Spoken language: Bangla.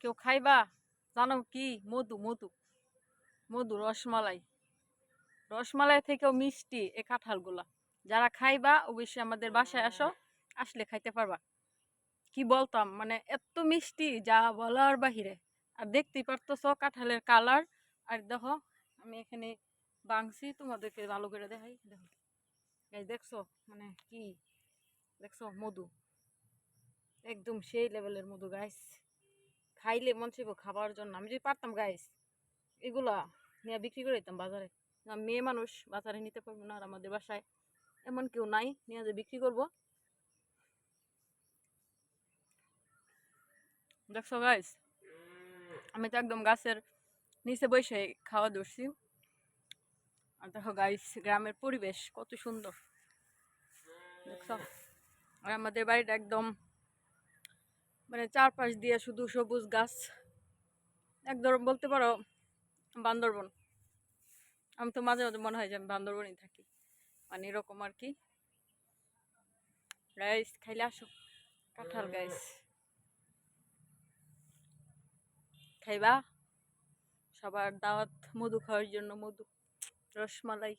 কেউ খাইবা? জানো কি? মধু মধু মধু, রসমালাই। রসমালাই থেকেও মিষ্টি এই কাঁঠালগুলা। যারা খাইবা অবশ্যই আমাদের বাসায় আসো, আসলে খাইতে পারবা। কি বলতাম, মানে এত মিষ্টি যা বলার বাহিরে। আর দেখতেই পারতেছো কাঁঠালের কালার। আর দেখো আমি এখানে বাংছি, তোমাদেরকে ভালো করে দেখাই। দেখো এই দেখছো, মানে কি দেখছো? মধু, একদম সেই লেভেলের মধু গাইস। খাইলে মন চাইবো খাবার জন্য। আমি যদি পারতাম গাইস, এগুলা নিয়ে বিক্রি করে দিতাম বাজারে। না, মেয়ে মানুষ বাজারে নিতে পারবো না, আর আমাদের বাসায় এমন কেউ নাই নিয়ে যে বিক্রি করবো। দেখছো গাইস, আমি তো একদম গাছের নিচে বসে খাওয়া ধরছি। আর দেখো গাইস, গ্রামের পরিবেশ কত সুন্দর দেখছো। আর আমাদের বাড়িটা একদম মানে চারপাশ দিয়ে শুধু সবুজ গাছ। একদম বলতে পারো বান্দরবন। আমি তো মাঝে মাঝে মনে হয় যে আমি বান্দরবনই থাকি, মানে এরকম আর কি। গাইস খাইলে আসো কাঁঠাল গাইস, খাইবা। সবার দাওয়াত মধু খাওয়ার জন্য, মধু, রসমালাই।